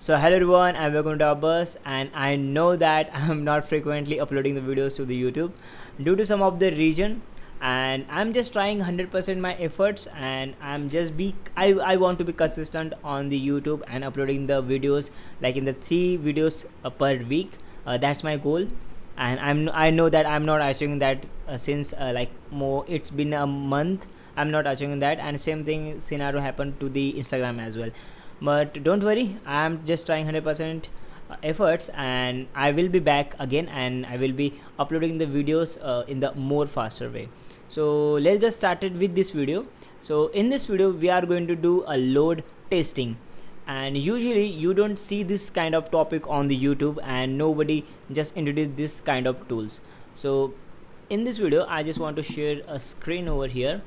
So hello everyone and welcome to our bus, and I know that I'm not frequently uploading the videos to the YouTube due to some of the reason, and I'm just trying 100% my efforts, and I want to be consistent on the YouTube and uploading the videos like in the 3 videos per week. That's my goal, and I know that I'm not achieving that since like more it's been a month. I'm not achieving that, and same thing scenario happened to the Instagram as well. But don't worry, I'm just trying 100% efforts, and I will be back again, and I will be uploading the videos in the more faster way. So let's get started with this video. So in this video we are going to do a load testing, and usually you don't see this kind of topic on the YouTube, and nobody just introduce this kind of tools. So in this video I just want to share a screen over here.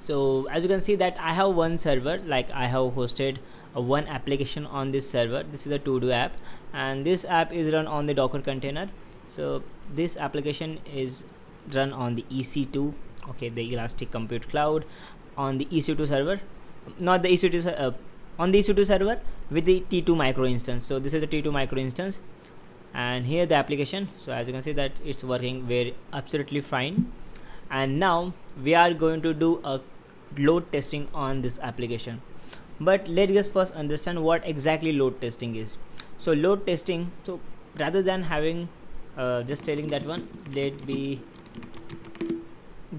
So as you can see that I have one server, like I have hosted one application on this server. This is a to do app, and this app is run on the Docker container. So this application is run on the EC2, okay, the Elastic Compute Cloud, on the EC2 server, not the EC2 on the EC2 server with the T2 micro instance. So this is the T2 micro instance, and here the application. So as you can see that it's working very absolutely fine. And now we are going to do a load testing on this application, but let's just first understand what exactly load testing is. So load testing, so rather than having just telling that one, let me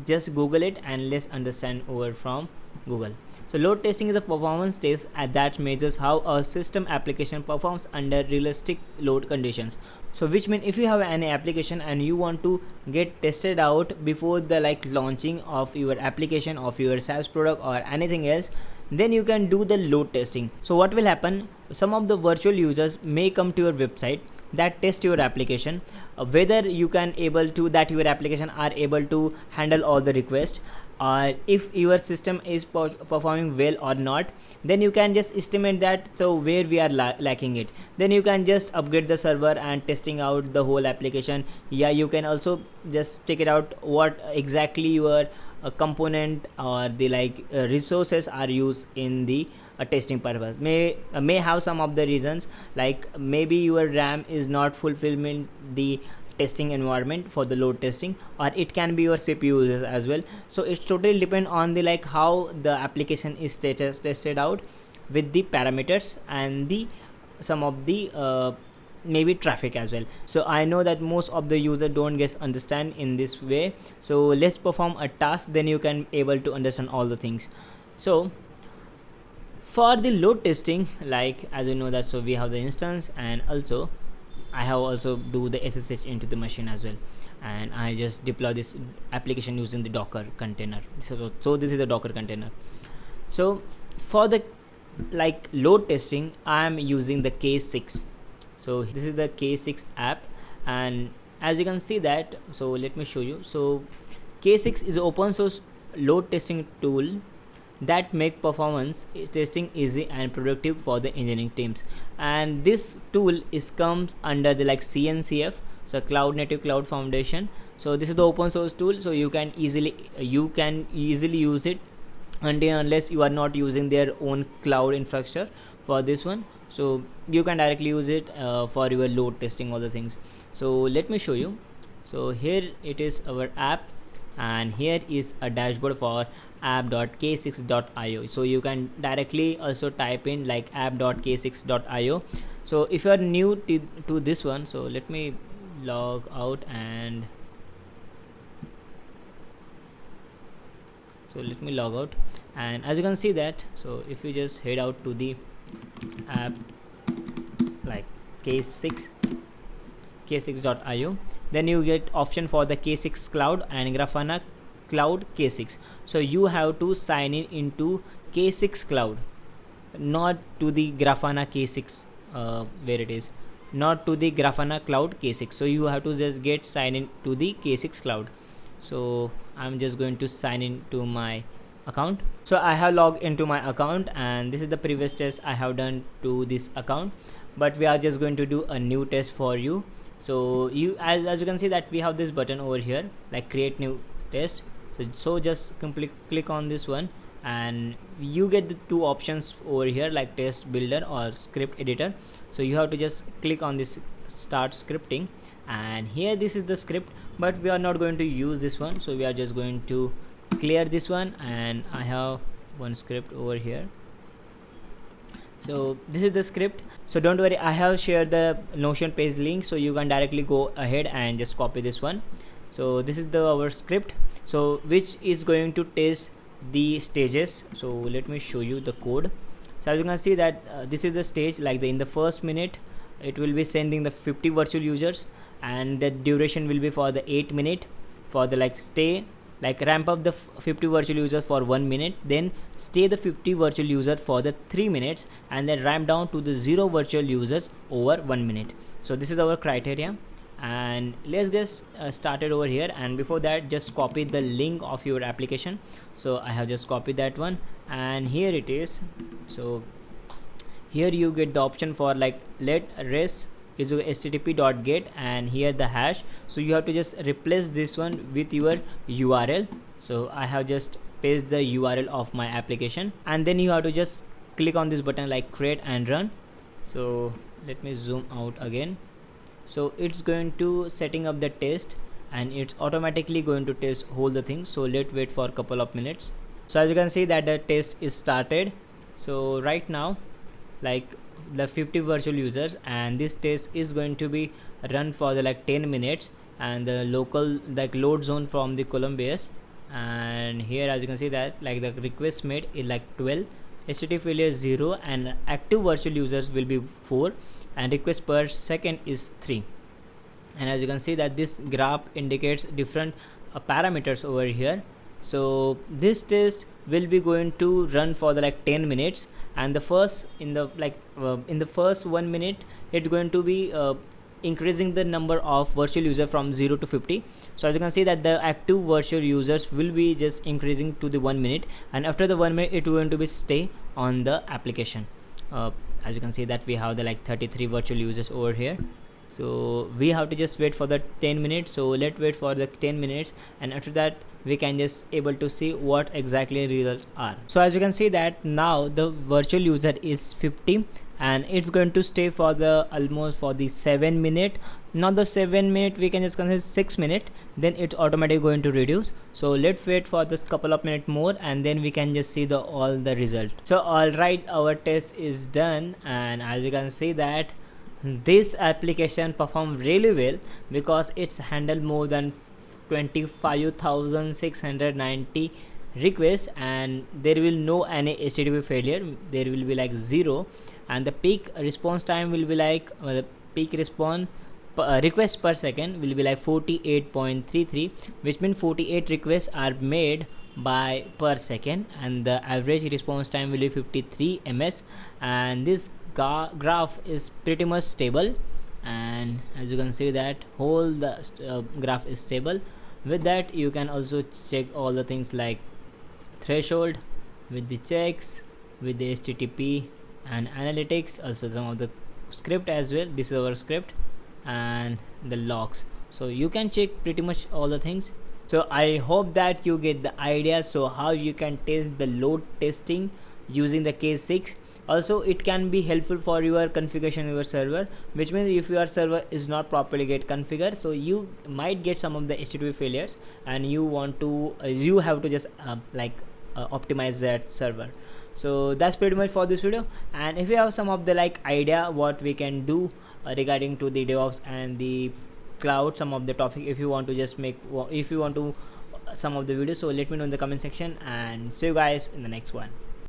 just Google it and let's understand over from Google. So load testing is a performance test that measures how a system application performs under realistic load conditions. So which means if you have any application and you want to get tested out before the like launching of your application, of your SaaS product or anything else, then you can do the load testing. So what will happen, some of the virtual users may come to your website that test your application, whether you can able to that your application are able to handle all the requests, or if your system is performing well or not. Then you can just estimate that, so where we are lacking it, then you can just upgrade the server and testing out the whole application. Yeah, you can also just check it out what exactly your component or the resources are used in the testing purpose. May have some of the reasons, like maybe your RAM is not fulfilling the testing environment for the load testing, or it can be your CPU users as well. So it's totally depend on the like how the application is tested out with the parameters and the some of the maybe traffic as well. So I know that most of the user don't get understand in this way. So let's perform a task, then you can able to understand all the things. So for the load testing, like as you know that, so we have the instance, and also I have also do the SSH into the machine as well, and I just deploy this application using the Docker container. So this is the Docker container. So for the like load testing, I am using the K6. So this is the K6 app, and as you can see that, so let me show you. So K6 is an open source load testing tool that make performance testing easy and productive for the engineering teams. And this tool is comes under the like CNCF, so Cloud Native Cloud Foundation. So this is the open source tool, so you can easily use it until unless you are not using their own cloud infrastructure for this one. So you can directly use it for your load testing, all the things. So let me show you. So here it is our app, and here is a dashboard for app.k6.io. so you can directly also type in like app.k6.io. so if you are new to this one, so let me log out, and so let me log out, and as you can see that, so if you just head out to the app like k6.io, then you get option for the K6 cloud and Grafana cloud K6. so you have to sign in into K6 cloud, not to the Grafana K6 where it is, not to the Grafana cloud K6. so you have to just get sign in to the K6 cloud. So I'm just going to sign in to my account. So I have logged into my account, and this is the previous test I have done to this account, but we are just going to do a new test for you. So you as you can see that we have this button over here like create new test. So just click on this one, and you get the two options over here, like test builder or script editor. So you have to just click on this start scripting, and here this is the script, but we are not going to use this one, so we are just going to clear this one. And I have one script over here, so this is the script. So don't worry, I have shared the Notion page link, so you can directly go ahead and just copy this one. So this is our script, so which is going to test the stages. So let me show you the code. So as you can see that this is the stage, like in the first minute it will be sending the 50 virtual users, and the duration will be for the 8 minute for the ramp up the 50 virtual users for 1 minute, then stay the 50 virtual user for the 3 minutes, and then ramp down to the 0 virtual users over 1 minute. So this is our criteria, and let's get started over here. And before that, just copy the link of your application. So I have just copied that one, and here it is. So here you get the option for like let res is http.get, and here the hash. So you have to just replace this one with your URL. So I have just pasted the URL of my application, and then you have to just click on this button like create and run. So let me zoom out again. So it's going to setting up the test, and it's automatically going to test whole the thing. So let's wait for a couple of minutes. So as you can see that the test is started. So right now, like the 50 virtual users, and this test is going to be run for the 10 minutes, and the local load zone from the Columbus. And here as you can see that the request made is 12, HTTP failure 0, and active virtual users will be 4, and request per second is 3. And as you can see that this graph indicates different parameters over here. So this test will be going to run for the 10 minutes, and the first in the first 1 minute it's going to be increasing the number of virtual user from 0 to 50. So as you can see that the active virtual users will be just increasing to the 1 minute, and after the 1 minute it will going to be stay on the application. As you can see that we have the 33 virtual users over here. So we have to just wait for the 10 minutes. So let's wait for the 10 minutes, and after that we can just able to see what exactly results are. So as you can see that now the virtual user is 50, and it's going to stay for the almost for the 7 minute. Not the 7 minute, we can just consider 6 minute, then it's automatically going to reduce. So let's wait for this couple of minutes more, and then we can just see the all the result. So alright, our test is done, and as you can see that this application performed really well, because it's handled more than 25,690 requests, and there will no any HTTP failure. There will be 0, and the peak response time will be the peak response request per second will be 48.33, which means 48 requests are made by per second, and the average response time will be 53 ms. And this graph is pretty much stable, and as you can see that whole the graph is stable. With that, you can also check all the things like threshold with the checks, with the HTTP and analytics, also some of the script as well. This is our script, and the logs. So you can check pretty much all the things. So I hope that you get the idea so how you can test the load testing using the case 6. Also it can be helpful for your configuration of your server, which means if your server is not properly get configured, so you might get some of the HTTP failures, and you want to you have to just optimize that server. So that's pretty much for this video. And if you have some of the idea what we can do regarding to the DevOps and the cloud, some of the topic, if you want to just if you want to some of the videos, so let me know in the comment section, and see you guys in the next one.